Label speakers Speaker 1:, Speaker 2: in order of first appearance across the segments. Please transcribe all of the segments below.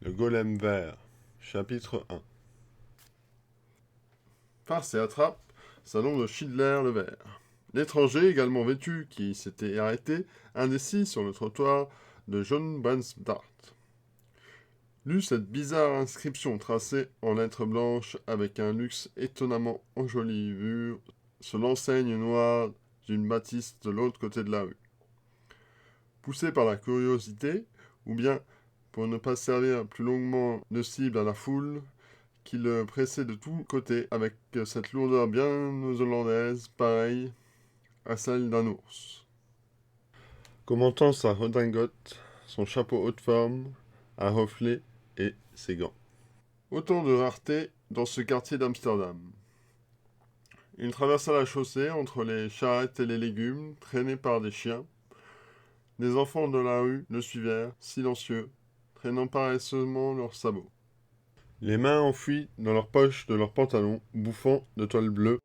Speaker 1: Le golem vert, chapitre 1. Farce et attrape, salon de Schindler le Vert. L'étranger, également vêtu, qui s'était arrêté, indécis sur le trottoir de John Bransdart, lut cette bizarre inscription tracée en lettres blanches avec un luxe étonnamment enjolivé sur l'enseigne noire d'une bâtisse de l'autre côté de la rue. Poussé par la curiosité, ou bien pour ne pas servir plus longuement de cible à la foule, qui le pressait de tous côtés avec cette lourdeur bien hollandaise, pareille à celle d'un ours. Commentant sa redingote, son chapeau haut de forme, à reflets et ses gants. Autant de rareté dans ce quartier d'Amsterdam. Il traversa la chaussée entre les charrettes et les légumes, traînés par des chiens. Les enfants de la rue le suivirent, silencieux, traînant paresseusement leurs sabots. Les mains enfouies dans leurs poches de leurs pantalons, bouffant de toile bleue,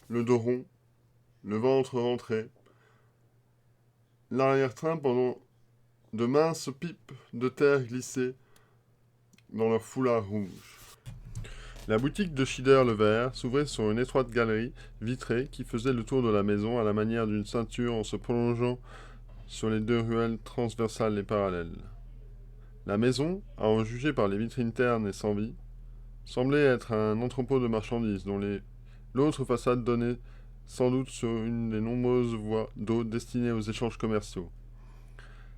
Speaker 1: le dos rond, le ventre rentré, l'arrière-train pendant de minces pipes de terre glissées dans leur foulard rouge. La boutique de Schindler le Vert s'ouvrait sur une étroite galerie vitrée qui faisait le tour de la maison à la manière d'une ceinture en se prolongeant sur les deux ruelles transversales et parallèles. La maison, à en juger par les vitrines ternes et sans vie, semblait être un entrepôt de marchandises dont l'autre façade donnait sans doute sur une des nombreuses voies d'eau destinées aux échanges commerciaux.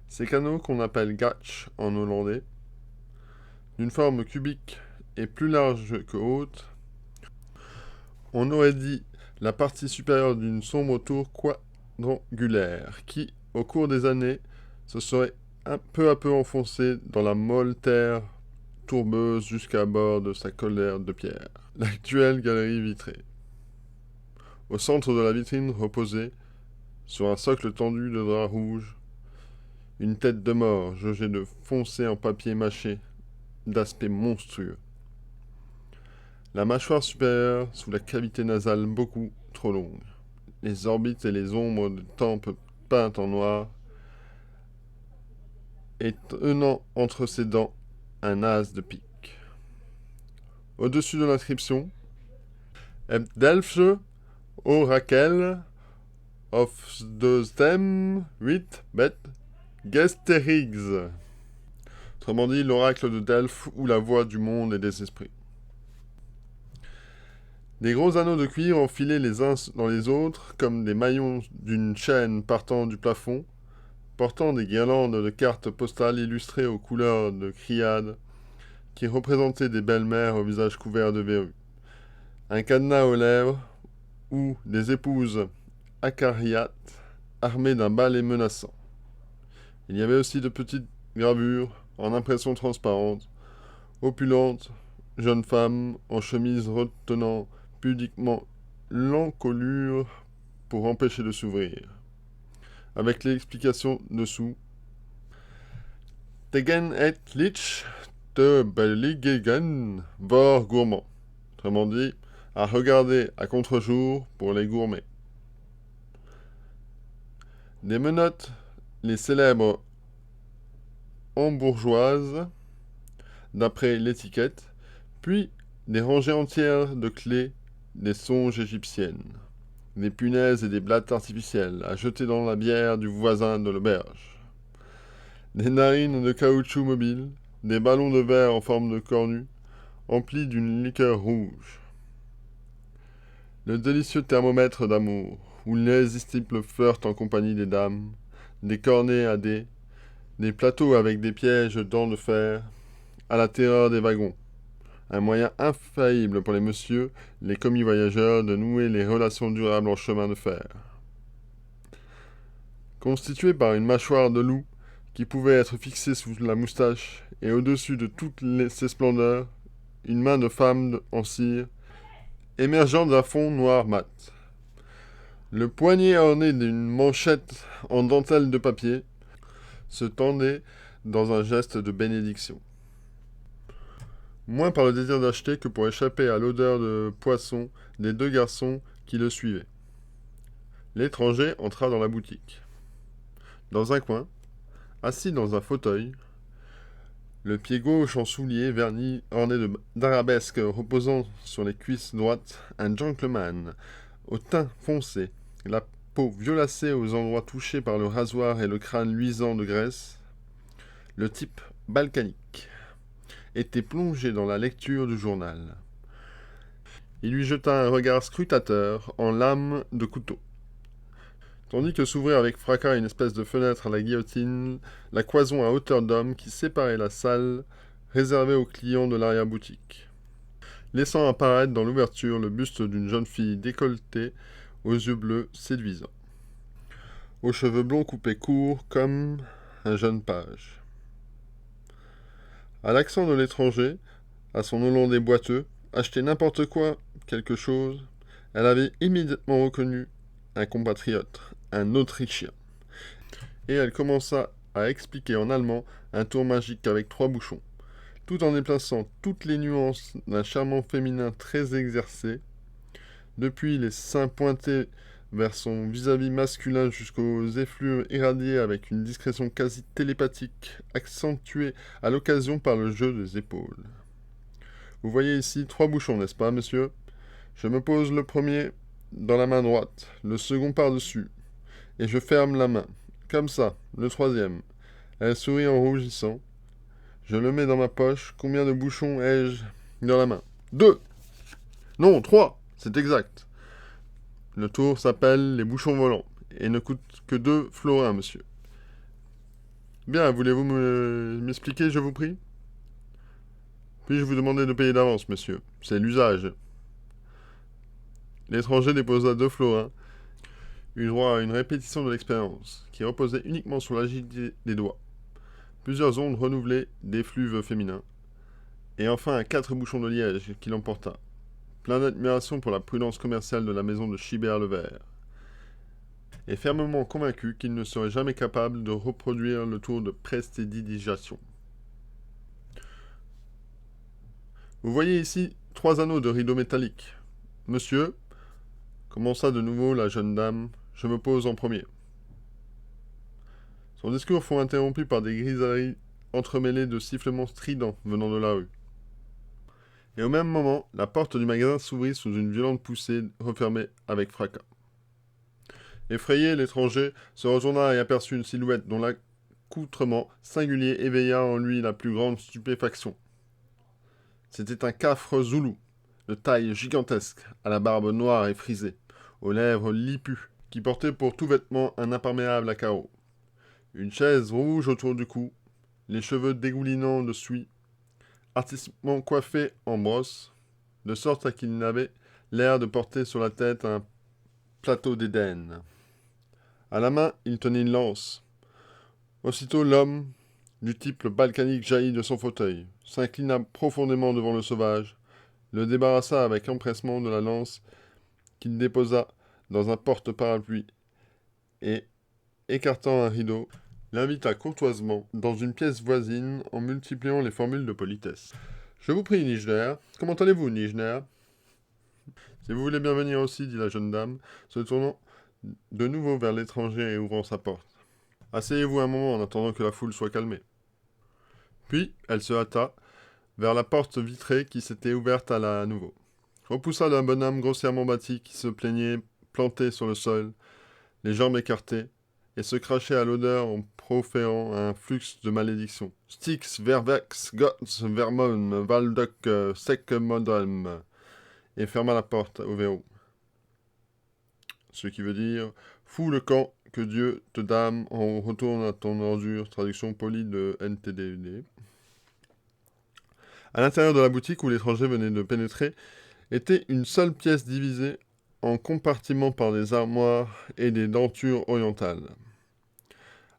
Speaker 1: Ces canaux qu'on appelle gatch en hollandais, d'une forme cubique et plus large que haute, on aurait dit la partie supérieure d'une sombre tour quadrangulaire qui, au cours des années, se serait peu à peu enfoncée dans la molle terre tourbeuse jusqu'à bord de sa colère de pierre, l'actuelle galerie vitrée. Au centre de la vitrine reposait, sur un socle tendu de drap rouge, une tête de mort jaugée de foncé en papier mâché, d'aspect monstrueux. La mâchoire supérieure sous la cavité nasale beaucoup trop longue. Les orbites et les ombres de tempes peintes en noir, et tenant entre ses dents un as de pique. Au-dessus de l'inscription, Delfsche Orakel of the Stem 8 Bet Gesterigs. Autrement dit, l'oracle de Delphes ou la voix du monde et des esprits. Des gros anneaux de cuivre enfilés les uns dans les autres, comme des maillons d'une chaîne partant du plafond, portant des guirlandes de cartes postales illustrées aux couleurs de criades, qui représentaient des belles-mères au visage couvert de verrues. Un cadenas aux lèvres, ou des épouses acariates, armées d'un balai menaçant. Il y avait aussi de petites gravures, en impression transparente, opulentes, jeunes femmes en chemise retenant pudiquement l'encolure pour empêcher de s'ouvrir. Avec l'explication dessous. Tegen et lich te belligen vor gourmand. Autrement dit, à regarder à contre-jour pour les gourmets. Des menottes, les célèbres hambourgeoises, d'après l'étiquette, puis des rangées entières de clés des songes égyptiennes, des punaises et des blattes artificielles à jeter dans la bière du voisin de l'auberge, des narines de caoutchouc mobile, des ballons de verre en forme de cornue, emplis d'une liqueur rouge, le délicieux thermomètre d'amour, où l'irrésistible flirt en compagnie des dames, des cornets à dés, des plateaux avec des pièges de dents de fer, à la terreur des wagons. Un moyen infaillible pour les messieurs, les commis voyageurs, de nouer les relations durables en chemin de fer. Constitué par une mâchoire de loup qui pouvait être fixée sous la moustache, et au-dessus de toutes ses splendeurs, une main de femme en cire, émergeant d'un fond noir mat. Le poignet orné d'une manchette en dentelle de papier se tendait dans un geste de bénédiction. Moins par le désir d'acheter que pour échapper à l'odeur de poisson des deux garçons qui le suivaient. L'étranger entra dans la boutique. Dans un coin, assis dans un fauteuil, le pied gauche en soulier verni orné d'arabesques reposant sur les cuisses droites, un gentleman, au teint foncé, la peau violacée aux endroits touchés par le rasoir et le crâne luisant de graisse, le type balkanique, était plongé dans la lecture du journal. Il lui jeta un regard scrutateur en lame de couteau. Tandis que s'ouvrait avec fracas une espèce de fenêtre à la guillotine, la cloison à hauteur d'homme qui séparait la salle réservée aux clients de l'arrière-boutique, laissant apparaître dans l'ouverture le buste d'une jeune fille décolletée, aux yeux bleus séduisants, aux cheveux blonds coupés courts comme un jeune page. À l'accent de l'étranger, à son hollandais boiteux, acheter n'importe quoi, quelque chose, elle avait immédiatement reconnu un compatriote, un Autrichien. Et elle commença à expliquer en allemand un tour magique avec 3 bouchons, tout en déplaçant toutes les nuances d'un charmant féminin très exercé, depuis les seins pointés vers son vis-à-vis masculin jusqu'aux effluves irradiés avec une discrétion quasi télépathique, accentuée à l'occasion par le jeu des épaules. Vous voyez ici 3 bouchons, n'est-ce pas, monsieur? Je me pose le premier dans la main droite, le second par-dessus, et je ferme la main. Comme ça, le troisième. Elle sourit en rougissant. Je le mets dans ma poche. Combien de bouchons ai-je dans la main? 2. Non, 3. C'est exact. Le tour s'appelle les bouchons volants, et ne coûte que 2 florins, monsieur. Bien, voulez-vous m'expliquer, je vous prie? Puis-je vous demander de payer d'avance, monsieur? C'est l'usage. L'étranger déposa 2 florins, eut droit à une répétition de l'expérience, qui reposait uniquement sur l'agilité des doigts. Plusieurs ondes renouvelées d'effluves féminins, et enfin 4 bouchons de liège qui l'emporta, plein d'admiration pour la prudence commerciale de la maison de Chibert le Vert, et fermement convaincu qu'il ne serait jamais capable de reproduire le tour de prestidigitation. Vous voyez ici 3 anneaux de rideaux métalliques. Monsieur, commença de nouveau la jeune dame, je me pose en premier. Son discours fut interrompu par des grisailleries entremêlées de sifflements stridents venant de la rue. Et au même moment, la porte du magasin s'ouvrit sous une violente poussée refermée avec fracas. Effrayé, l'étranger se retourna et aperçut une silhouette dont l'accoutrement singulier éveilla en lui la plus grande stupéfaction. C'était un cafre zoulou, de taille gigantesque, à la barbe noire et frisée, aux lèvres lipues, qui portait pour tout vêtement un imperméable à carreaux. Une chaise rouge autour du cou, les cheveux dégoulinants de suie, artistiquement coiffés en brosse, de sorte à qu'il n'avait l'air de porter sur la tête un plateau d'Éden. À la main, il tenait une lance. Aussitôt, l'homme, du type balkanique, jaillit de son fauteuil, s'inclina profondément devant le sauvage, le débarrassa avec empressement de la lance qu'il déposa dans un porte-parapluie et, écartant un rideau, l'invita courtoisement dans une pièce voisine en multipliant les formules de politesse. « Je vous prie, Nijner. Comment allez-vous, Nijner ?»« Si vous voulez bien venir aussi, dit la jeune dame, se tournant de nouveau vers l'étranger et ouvrant sa porte. Asseyez-vous un moment en attendant que la foule soit calmée. » Puis, elle se hâta vers la porte vitrée qui s'était ouverte à nouveau, repoussa le bonhomme grossièrement bâti qui se plaignait planté sur le sol, les jambes écartées, et se crachait à l'odeur en proférant un flux de malédictions. « Styx, Vervex, Gotz, Vermon, Valdoc, Sec Modrem » et ferma la porte au verrou. Ce qui veut dire « Fous le camp, que Dieu te damne, on retourne à ton ordure », traduction polie de NTDD. À l'intérieur de la boutique où l'étranger venait de pénétrer, était une seule pièce divisée en compartiments par des armoires et des dentures orientales,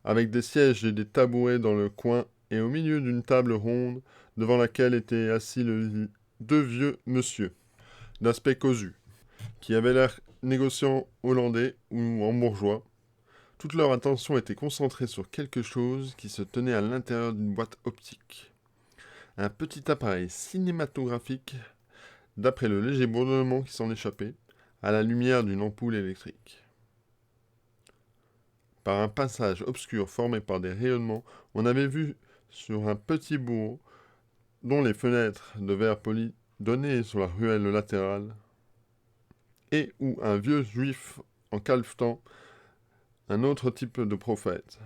Speaker 1: avec des sièges et des tabourets dans le coin et au milieu d'une table ronde devant laquelle étaient assis deux vieux monsieur, d'aspect cossu, qui avaient l'air négociants hollandais ou en bourgeois. Toute leur attention était concentrée sur quelque chose qui se tenait à l'intérieur d'une boîte optique. Un petit appareil cinématographique, d'après le léger bourdonnement qui s'en échappait, à la lumière d'une ampoule électrique. Par un passage obscur formé par des rayonnements, on avait vu sur un petit bureau dont les fenêtres de verre poli donnaient sur la ruelle latérale, et où un vieux juif en caleçon, un autre type de prophète,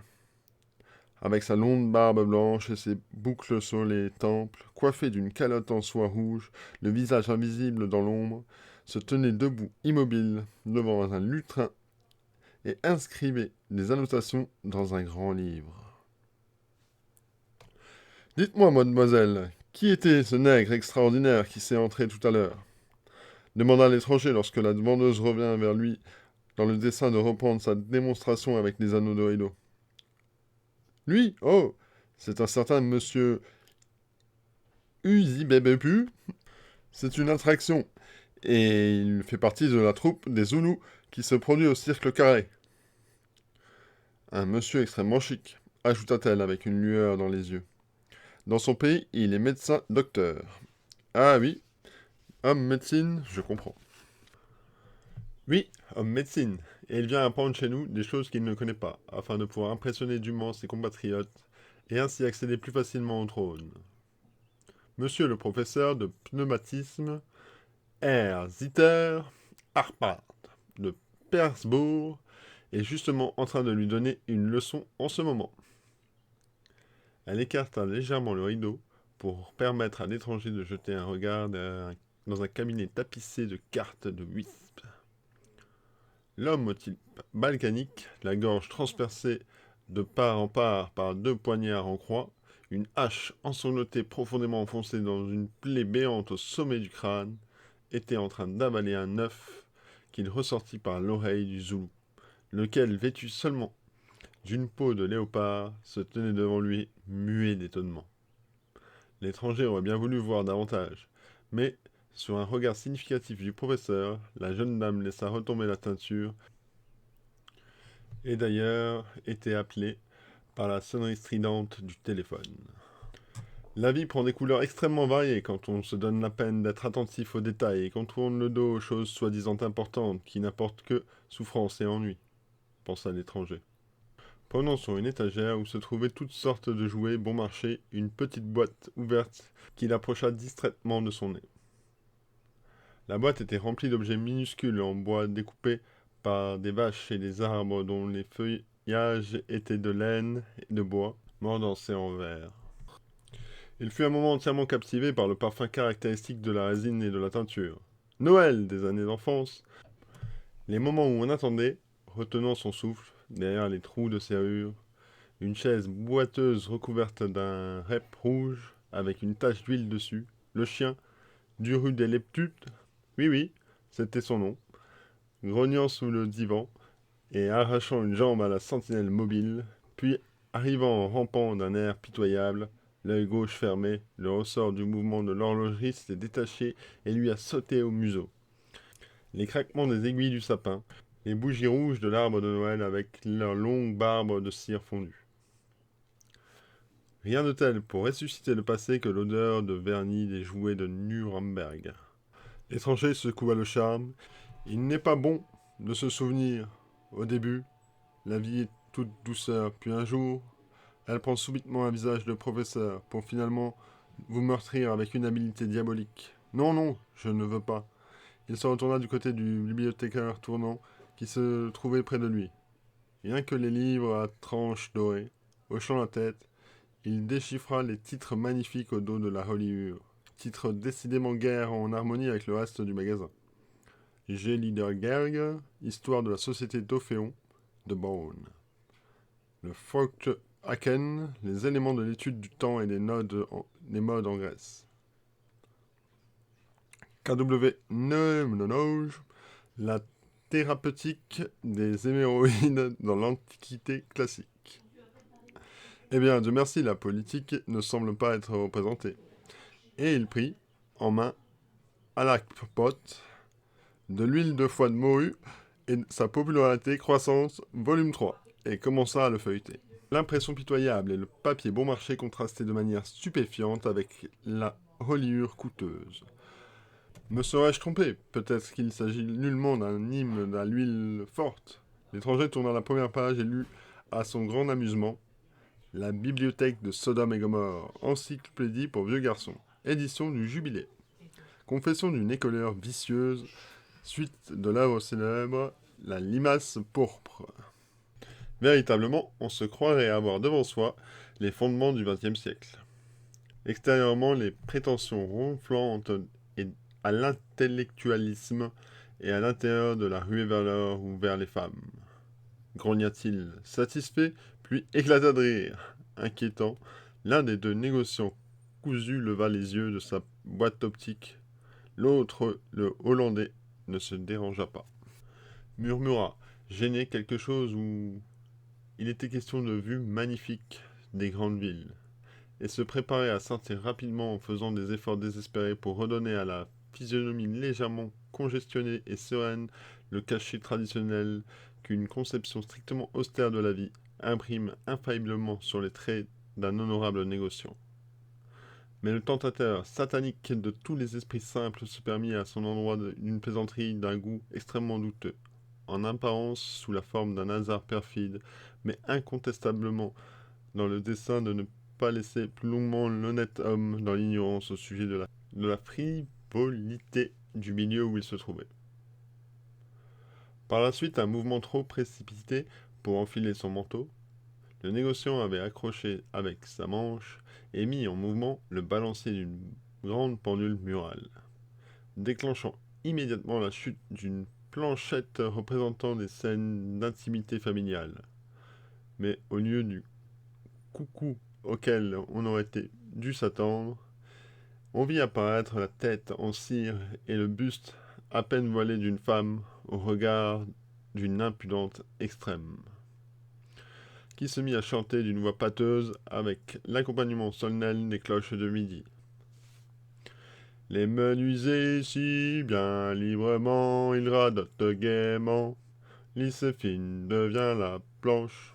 Speaker 1: avec sa longue barbe blanche et ses boucles sur les tempes, coiffé d'une calotte en soie rouge, le visage invisible dans l'ombre, se tenait debout immobile devant un lutrin et inscrivait des annotations dans un grand livre. « Dites-moi, mademoiselle, qui était ce nègre extraordinaire qui s'est entré tout à l'heure » demanda l'étranger lorsque la vendeuse revint vers lui dans le dessein de reprendre sa démonstration avec les anneaux de rideau. « Lui, oh, c'est un certain monsieur Uzibebepu. C'est une attraction, et il fait partie de la troupe des Zoulous qui se produit au Cirque Carré. » Un monsieur extrêmement chic, ajouta-t-elle avec une lueur dans les yeux. Dans son pays, il est médecin-docteur. Ah oui, homme médecine, je comprends. Oui, homme médecine, et il vient apprendre chez nous des choses qu'il ne connaît pas, afin de pouvoir impressionner dûment ses compatriotes, et ainsi accéder plus facilement au trône. Monsieur le professeur de pneumatisme, R. Zitter Arpad, de Persbourg, est justement en train de lui donner une leçon en ce moment. Elle écarta légèrement le rideau pour permettre à l'étranger de jeter un regard dans un cabinet tapissé de cartes de wisp. L'homme au type balkanique, la gorge transpercée de part en part par 2 poignards en croix, une hache ensanglantée profondément enfoncée dans une plaie béante au sommet du crâne, était en train d'avaler un œuf qu'il ressortit par l'oreille du Zoulou, lequel, vêtu seulement d'une peau de léopard, se tenait devant lui, muet d'étonnement. L'étranger aurait bien voulu voir davantage, mais, sur un regard significatif du professeur, la jeune dame laissa retomber la teinture, et d'ailleurs était appelée par la sonnerie stridente du téléphone. La vie prend des couleurs extrêmement variées quand on se donne la peine d'être attentif aux détails et qu'on tourne le dos aux choses soi-disant importantes qui n'apportent que souffrance et ennui, pensa l'étranger. Prenant sur une étagère où se trouvaient toutes sortes de jouets bon marché une petite boîte ouverte qu'il approcha distraitement de son nez. La boîte était remplie d'objets minuscules en bois découpés par des vaches et des arbres dont les feuillages étaient de laine et de bois, mordancés en verre. Il fut un moment entièrement captivé par le parfum caractéristique de la résine et de la teinture. Noël des années d'enfance. Les moments où on attendait, retenant son souffle, derrière les trous de serrure, une chaise boiteuse recouverte d'un rep rouge, avec une tache d'huile dessus, le chien, du rue des Leptutes, oui, c'était son nom, grognant sous le divan et arrachant une jambe à la sentinelle mobile, puis arrivant en rampant d'un air pitoyable, l'œil gauche fermé, le ressort du mouvement de l'horlogerie s'était détaché et lui a sauté au museau. Les craquements des aiguilles du sapin, les bougies rouges de l'arbre de Noël avec leurs longues barbes de cire fondue. Rien de tel pour ressusciter le passé que l'odeur de vernis des jouets de Nuremberg. L'étranger secoua le charme. Il n'est pas bon de se souvenir. Au début, la vie est toute douceur, puis un jour, elle prend subitement un visage de professeur, pour finalement vous meurtrir avec une habileté diabolique. Non, je ne veux pas. Il se retourna du côté du bibliothécaire tournant qui se trouvait près de lui. Rien que les livres à tranches dorées, hochant la tête, il déchiffra les titres magnifiques au dos de la reliure, titres décidément guère en harmonie avec le reste du magasin. G. Liedergerge, Histoire de la société d'Ophéon, de Bonn. Le Volkshaken, les éléments de l'étude du temps et des modes en Grèce. K.W. Neumann, la thérapeutique des hémorroïdes dans l'Antiquité classique. Eh bien, Dieu merci, la politique ne semble pas être représentée. Et il prit en main, à la pote, de l'huile de foie de morue et sa popularité croissante, volume 3, et commença à le feuilleter. L'impression pitoyable et le papier bon marché contrastaient de manière stupéfiante avec la reliure coûteuse. Me serais-je trompé? Peut-être qu'il s'agit nullement d'un hymne à l'huile forte. L'étranger tourna la première page et lut, à son grand amusement, La bibliothèque de Sodome et Gomorre, encyclopédie pour vieux garçons, édition du Jubilé. Confession d'une écolière vicieuse, suite de l'œuvre célèbre La limace pourpre. Véritablement, on se croirait avoir devant soi les fondements du XXe siècle. Extérieurement, les prétentions ronflantes à l'intellectualisme et à l'intérieur de la ruée vers l'or ou vers les femmes. Grogna-t-il, satisfait, puis éclata de rire. Inquiétant, l'un des deux négociants cousus leva les yeux de sa boîte optique. L'autre, le Hollandais, ne se dérangea pas. Murmura, gêné quelque chose où il était question de vues magnifiques des grandes villes, et se préparait à sortir rapidement en faisant des efforts désespérés pour redonner à la physionomie légèrement congestionnée et sereine le cachet traditionnel qu'une conception strictement austère de la vie imprime infailliblement sur les traits d'un honorable négociant. Mais le tentateur satanique de tous les esprits simples se permit à son endroit une plaisanterie d'un goût extrêmement douteux, en apparence sous la forme d'un hasard perfide, mais incontestablement dans le dessein de ne pas laisser plus longuement l'honnête homme dans l'ignorance au sujet de la frivolité du milieu où il se trouvait. Par la suite, un mouvement trop précipité pour enfiler son manteau, le négociant avait accroché avec sa manche et mis en mouvement le balancier d'une grande pendule murale, déclenchant immédiatement la chute d'une planchette représentant des scènes d'intimité familiale. Mais au lieu du coucou auquel on aurait dû s'attendre, on vit apparaître la tête en cire et le buste à peine voilé d'une femme au regard d'une impudente extrême, qui se mit à chanter d'une voix pâteuse avec l'accompagnement solennel des cloches de midi. Les menuisiers si bien librement, ils radotent gaiement, lisse et fine devient la planche.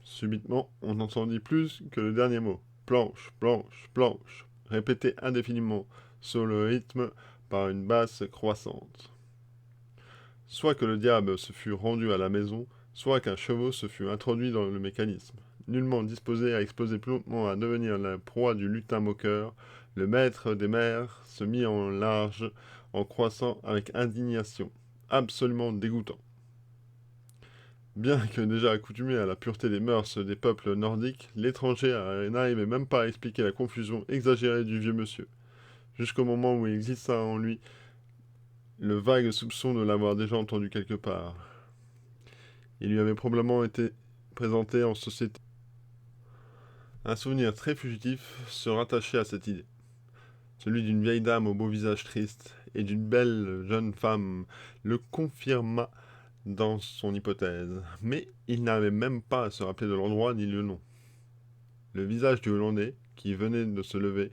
Speaker 1: Subitement, on n'entendit plus que le dernier mot. Planche, planche, planche, répété indéfiniment sur le rythme par une basse croissante. Soit que le diable se fût rendu à la maison, soit qu'un cheveu se fût introduit dans le mécanisme. Nullement disposé à exploser plus lentement à devenir la proie du lutin moqueur, le maître des mers se mit en large en croissant avec indignation, absolument dégoûtant. Bien que déjà accoutumé à la pureté des mœurs des peuples nordiques, l'étranger n'arrivait même pas à expliquer la confusion exagérée du vieux monsieur, jusqu'au moment où il glissa en lui le vague soupçon de l'avoir déjà entendu quelque part. Il lui avait probablement été présenté en société. Un souvenir très fugitif se rattachait à cette idée, celui d'une vieille dame au beau visage triste et d'une belle jeune femme le confirma dans son hypothèse, mais il n'avait même pas à se rappeler de l'endroit ni le nom. Le visage du Hollandais, qui venait de se lever,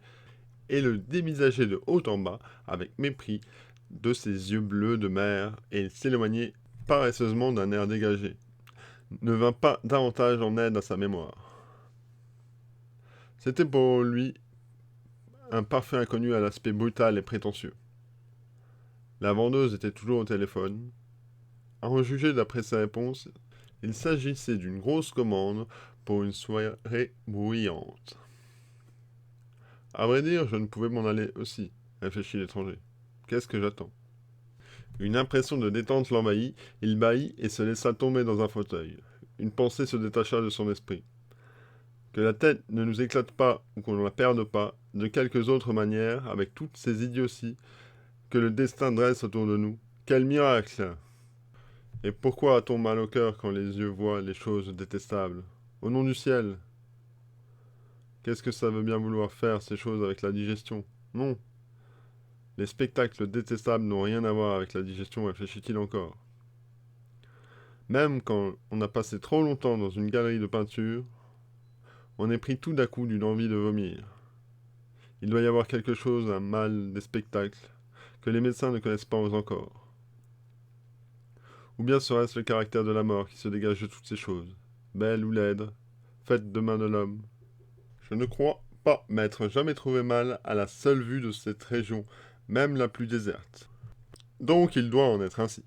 Speaker 1: et le dévisageait de haut en bas, avec mépris, de ses yeux bleus de mer, et il s'éloignait paresseusement d'un air dégagé, ne vint pas davantage en aide à sa mémoire. C'était pour lui un parfait inconnu à l'aspect brutal et prétentieux. La vendeuse était toujours au téléphone. À en juger d'après ses réponses, il s'agissait d'une grosse commande pour une soirée bruyante. À vrai dire, je ne pouvais m'en aller aussi, réfléchit l'étranger. Qu'est-ce que j'attends? Une impression de détente l'envahit, il bâillit et se laissa tomber dans un fauteuil. Une pensée se détacha de son esprit. Que la tête ne nous éclate pas ou qu'on ne la perde pas, de quelques autres manières, avec toutes ces idioties que le destin dresse autour de nous. Quel miracle! Et pourquoi a-t-on mal au cœur quand les yeux voient les choses détestables? Au nom du ciel! Qu'est-ce que ça veut bien vouloir faire, ces choses, avec la digestion? Non! Les spectacles détestables n'ont rien à voir avec la digestion, réfléchit-il encore. Même quand on a passé trop longtemps dans une galerie de peinture, on est pris tout d'un coup d'une envie de vomir. Il doit y avoir quelque chose, un mal des spectacles, que les médecins ne connaissent pas encore. Ou bien serait-ce le caractère de la mort qui se dégage de toutes ces choses, belle ou laide, faite de main de l'homme? Je ne crois pas m'être jamais trouvé mal à la seule vue de cette région, même la plus déserte. Donc il doit en être ainsi.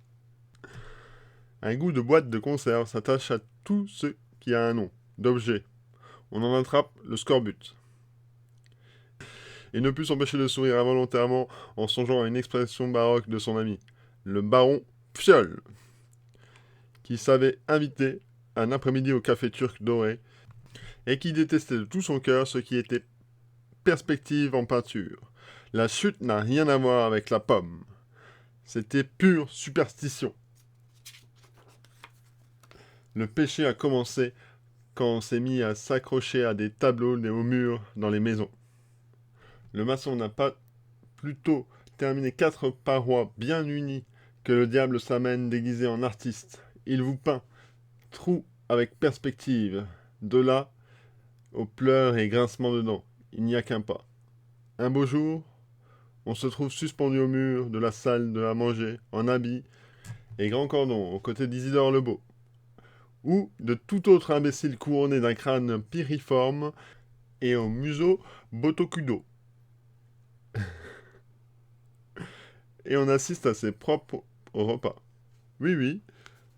Speaker 1: Un goût de boîte de conserve s'attache à tout ce qui a un nom, d'objet. On en attrape le scorbut. Et ne put s'empêcher de sourire involontairement en songeant à une expression baroque de son ami, le baron Pfiol, qui savait inviter un après-midi au café turc doré, et qui détestait de tout son cœur ce qui était perspective en peinture. La chute n'a rien à voir avec la pomme. C'était pure superstition. Le péché a commencé quand on s'est mis à s'accrocher à des tableaux et aux murs dans les maisons. Le maçon n'a pas plutôt terminé 4 parois bien unies que le diable s'amène déguisé en artiste. Il vous peint trou avec perspective. De là aux pleurs et grincements de dents, il n'y a qu'un pas. Un beau jour, on se trouve suspendu au mur de la salle de à manger, en habit et grand cordon, aux côtés d'Isidore Lebeau, ou de tout autre imbécile couronné d'un crâne piriforme et au museau botocudo. Et on assiste à ses propres repas. Oui, oui,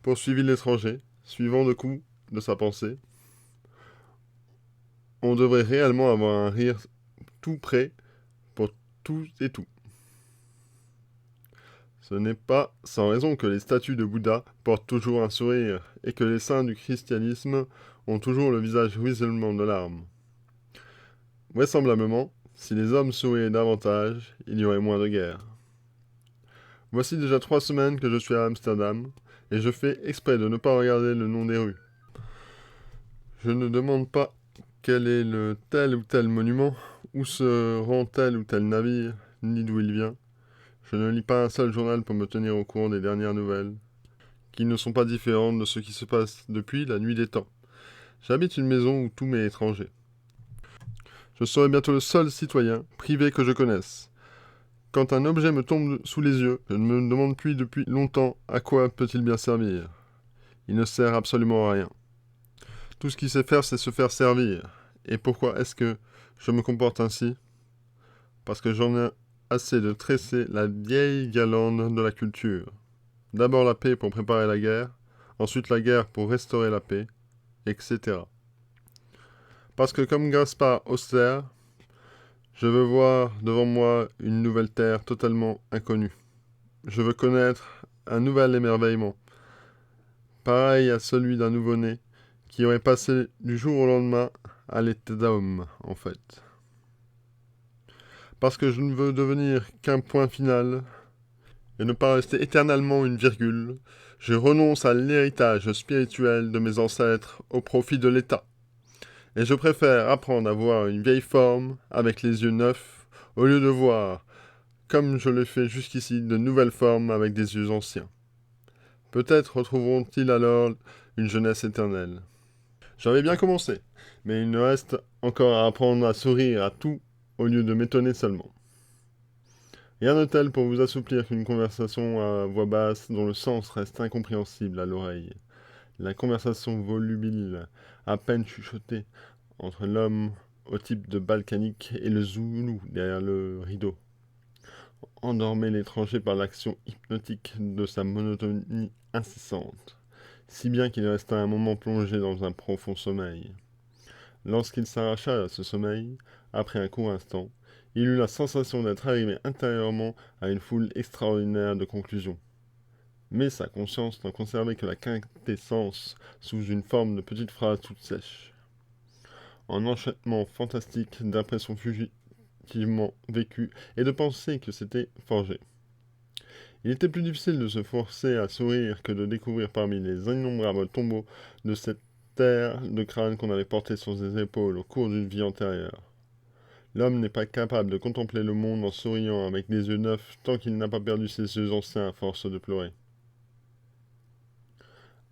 Speaker 1: poursuivit l'étranger, suivant le coup de sa pensée. On devrait réellement avoir un rire tout prêt pour tout et tout. Ce n'est pas sans raison que les statues de Bouddha portent toujours un sourire et que les saints du christianisme ont toujours le visage ruisselement de larmes. Vraisemblablement, si les hommes souriaient davantage, il y aurait moins de guerre. Voici déjà 3 semaines que je suis à Amsterdam, et je fais exprès de ne pas regarder le nom des rues. Je ne demande pas quel est le tel ou tel monument, où se rend tel ou tel navire, ni d'où il vient. Je ne lis pas un seul journal pour me tenir au courant des dernières nouvelles, qui ne sont pas différentes de ce qui se passe depuis la nuit des temps. J'habite une maison où tout m'est étranger. Je serai bientôt le seul citoyen privé que je connaisse. Quand un objet me tombe sous les yeux, je ne me demande plus depuis longtemps à quoi peut-il bien servir. Il ne sert absolument à rien. Tout ce qu'il sait faire, c'est se faire servir. Et pourquoi est-ce que je me comporte ainsi ? Parce que j'en ai assez de tresser la vieille guirlande de la culture. D'abord la paix pour préparer la guerre, ensuite la guerre pour restaurer la paix, etc. Parce que comme Gaspard Auster, je veux voir devant moi une nouvelle terre totalement inconnue. Je veux connaître un nouvel émerveillement, pareil à celui d'un nouveau-né, qui aurait passé du jour au lendemain à l'état d'homme, en fait. Parce que je ne veux devenir qu'un point final, et ne pas rester éternellement une virgule, je renonce à l'héritage spirituel de mes ancêtres au profit de l'État. Et je préfère apprendre à voir une vieille forme avec les yeux neufs, au lieu de voir, comme je l'ai fait jusqu'ici, de nouvelles formes avec des yeux anciens. Peut-être retrouveront-ils alors une jeunesse éternelle. J'avais bien commencé, mais il me reste encore à apprendre à sourire à tout, au lieu de m'étonner seulement. Rien de tel pour vous assouplir qu'une conversation à voix basse dont le sens reste incompréhensible à l'oreille. La conversation volubile, à peine chuchotée, entre l'homme au type de balkanique et le zoulou derrière le rideau. Endormait l'étranger par l'action hypnotique de sa monotonie incessante, si bien qu'il resta un moment plongé dans un profond sommeil. Lorsqu'il s'arracha à ce sommeil, après un court instant, il eut la sensation d'être arrivé intérieurement à une foule extraordinaire de conclusions. Mais sa conscience n'en conservait que la quintessence sous une forme de petite phrase toute sèche. En enchaînement fantastique d'impressions fugitivement vécues et de pensées que c'était forgé. Il était plus difficile de se forcer à sourire que de découvrir parmi les innombrables tombeaux de cette terre de crâne qu'on avait porté sur ses épaules au cours d'une vie antérieure. L'homme n'est pas capable de contempler le monde en souriant avec des yeux neufs tant qu'il n'a pas perdu ses yeux anciens à force de pleurer.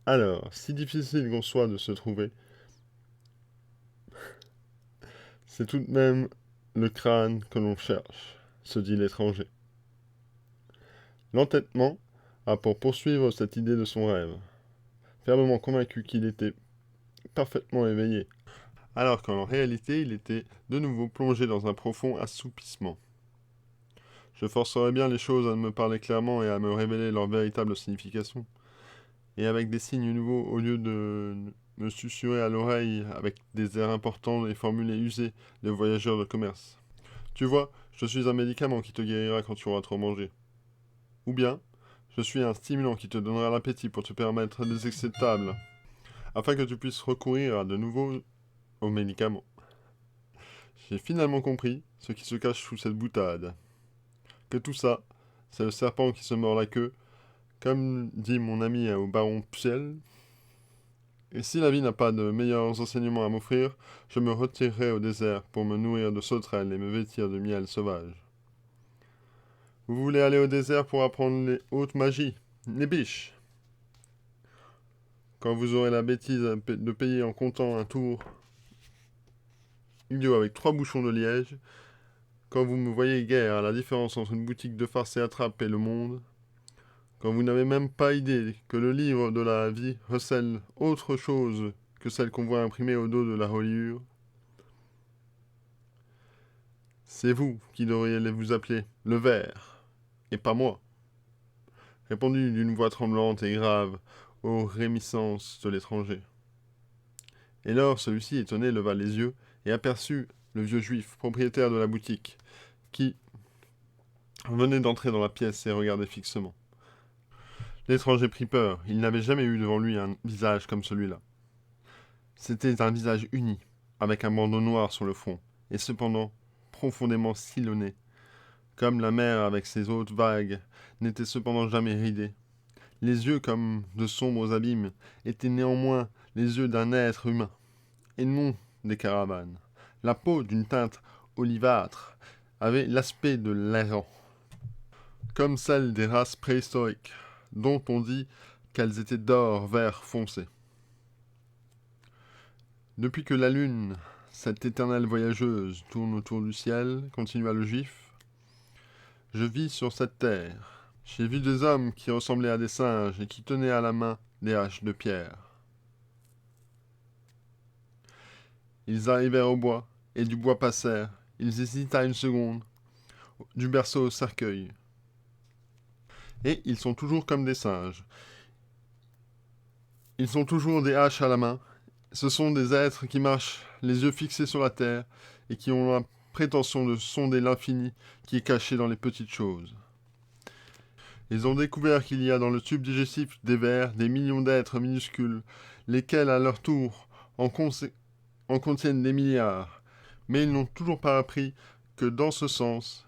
Speaker 1: Alors, si difficile qu'on soit de se trouver, c'est tout de même le crâne que l'on cherche, se dit l'étranger. L'entêtement a pour poursuivre cette idée de son rêve, fermement convaincu qu'il était parfaitement éveillé, alors qu'en réalité il était de nouveau plongé dans un profond assoupissement. Je forcerai bien les choses à me parler clairement et à me révéler leur véritable signification, et avec des signes nouveaux au lieu de me susurrait à l'oreille avec des airs importants et formules usées de voyageurs de commerce. Tu vois, je suis un médicament qui te guérira quand tu auras trop mangé. Ou bien, je suis un stimulant qui te donnera l'appétit pour te permettre des excès de table, afin que tu puisses recourir à de nouveau aux médicaments. J'ai finalement compris ce qui se cache sous cette boutade. Que tout ça, c'est le serpent qui se mord la queue, comme dit mon ami au baron Psiel. Et si la vie n'a pas de meilleurs enseignements à m'offrir, je me retirerai au désert pour me nourrir de sauterelles et me vêtir de miel sauvage. Vous voulez aller au désert pour apprendre les hautes magies, les biches. Quand vous aurez la bêtise de payer en comptant un tour idiot avec 3 bouchons de liège, quand vous me voyez guère à la différence entre une boutique de farce et attrape et le monde, quand vous n'avez même pas idée que le livre de la vie recèle autre chose que celle qu'on voit imprimée au dos de la reliure, c'est vous qui devriez vous appeler le ver, et pas moi, répondit d'une voix tremblante et grave aux réminiscences de l'étranger. Et lors celui-ci, étonné, leva les yeux et aperçut le vieux juif, propriétaire de la boutique, qui venait d'entrer dans la pièce et regardait fixement. L'étranger prit peur, il n'avait jamais eu devant lui un visage comme celui-là. C'était un visage uni, avec un bandeau noir sur le front, et cependant profondément sillonné, comme la mer avec ses hautes vagues n'était cependant jamais ridée. Les yeux, comme de sombres abîmes, étaient néanmoins les yeux d'un être humain, et non des caravanes. La peau, d'une teinte olivâtre, avait l'aspect de l'airan, comme celle des races préhistoriques, dont on dit qu'elles étaient d'or vert foncé. Depuis que la lune, cette éternelle voyageuse, tourne autour du ciel, continua le juif, je vis sur cette terre. J'ai vu des hommes qui ressemblaient à des singes et qui tenaient à la main des haches de pierre. Ils arrivèrent au bois, et du bois passèrent. Ils hésitèrent une seconde, du berceau au cercueil. Et ils sont toujours comme des singes. Ils ont toujours des haches à la main. Ce sont des êtres qui marchent les yeux fixés sur la terre et qui ont la prétention de sonder l'infini qui est caché dans les petites choses. Ils ont découvert qu'il y a dans le tube digestif des vers des millions d'êtres minuscules, lesquels à leur tour en contiennent des milliards, mais ils n'ont toujours pas appris que dans ce sens,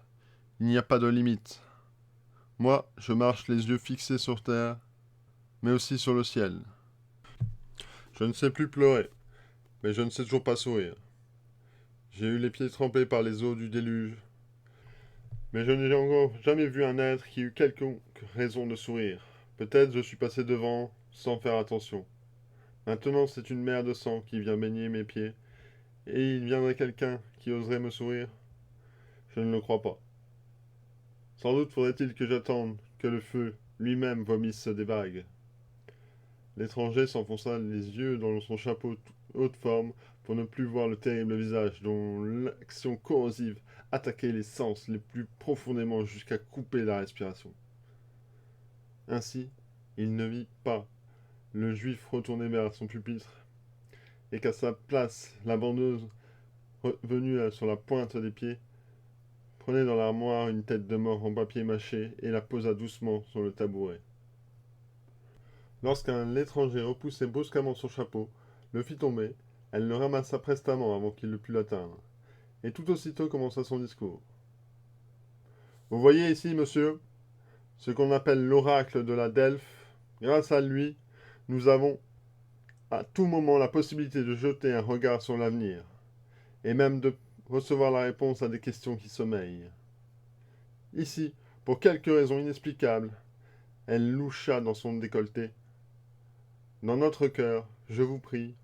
Speaker 1: il n'y a pas de limite. Moi, je marche les yeux fixés sur terre, mais aussi sur le ciel. Je ne sais plus pleurer, mais je ne sais toujours pas sourire. J'ai eu les pieds trempés par les eaux du déluge, mais je n'ai encore jamais vu un être qui eût quelconque raison de sourire. Peut-être je suis passé devant sans faire attention. Maintenant, c'est une mer de sang qui vient baigner mes pieds, et il viendrait quelqu'un qui oserait me sourire? Je ne le crois pas. Sans doute faudrait-il que j'attende que le feu lui-même vomisse des vagues. L'étranger s'enfonça les yeux dans son chapeau haute forme pour ne plus voir le terrible visage dont l'action corrosive attaquait les sens les plus profondément jusqu'à couper la respiration. Ainsi, il ne vit pas le juif retourné vers son pupitre, et qu'à sa place, la bandeuse, revenue sur la pointe des pieds, prenait dans l'armoire une tête de mort en papier mâché et la posa doucement sur le tabouret. L'étranger repoussait brusquement son chapeau, le fit tomber, elle le ramassa prestement avant qu'il ne pût l'atteindre, et tout aussitôt commença son discours. Vous voyez ici, monsieur, ce qu'on appelle l'oracle de la Delphes. Grâce à lui, nous avons à tout moment la possibilité de jeter un regard sur l'avenir, et même de recevoir la réponse à des questions qui sommeillent. Ici, pour quelque raison inexplicable, elle loucha dans son décolleté. Dans notre cœur, je vous prie,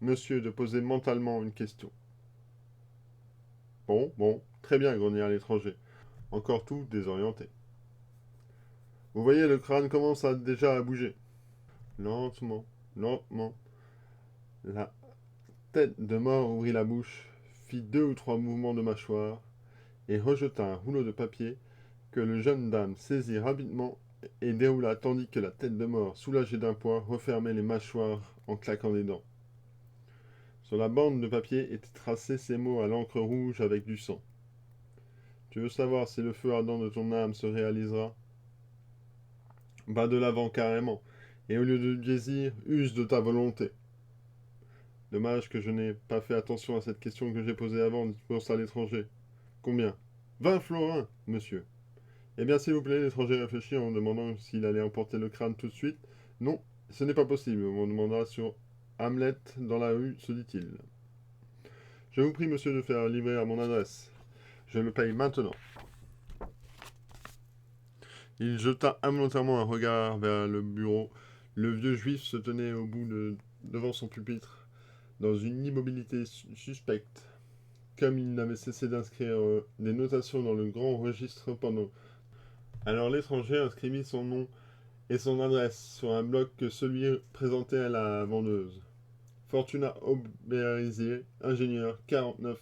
Speaker 1: monsieur, de poser mentalement une question. Bon, très bien, grogna l'étranger, encore tout désorienté. Vous voyez, le crâne commence déjà à bouger. Lentement, la tête de mort ouvrit la bouche, fit 2 ou 3 mouvements de mâchoire, et rejeta un rouleau de papier que le jeune dame saisit rapidement et déroula tandis que la tête de mort, soulagée d'un poids, refermait les mâchoires en claquant des dents. Sur la bande de papier étaient tracés ces mots à l'encre rouge avec du sang. Tu veux savoir si le feu ardent de ton âme se réalisera? Va de l'avant carrément, et au lieu de désir, use de ta volonté. Dommage que je n'ai pas fait attention à cette question que j'ai posée avant, dit pour ça l'étranger. Combien? 20 florins, monsieur. Eh bien, s'il vous plaît, l'étranger réfléchit en demandant s'il allait emporter le crâne tout de suite. Non, ce n'est pas possible, on demandera sur Hamlet dans la rue, se dit-il. Je vous prie, monsieur, de faire livrer à mon adresse. Je le paye maintenant. Il jeta involontairement un regard vers le bureau. Le vieux juif se tenait devant son pupitre, dans une immobilité suspecte, comme il n'avait cessé d'inscrire des notations dans le grand registre pendant. Alors l'étranger inscrivit son nom et son adresse sur un bloc que celui présentait à la vendeuse. Fortuna Auberizier, ingénieur, 49,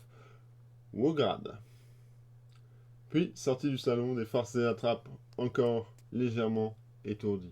Speaker 1: Wograd. Puis sortit du salon des farces et attrape, encore légèrement étourdi.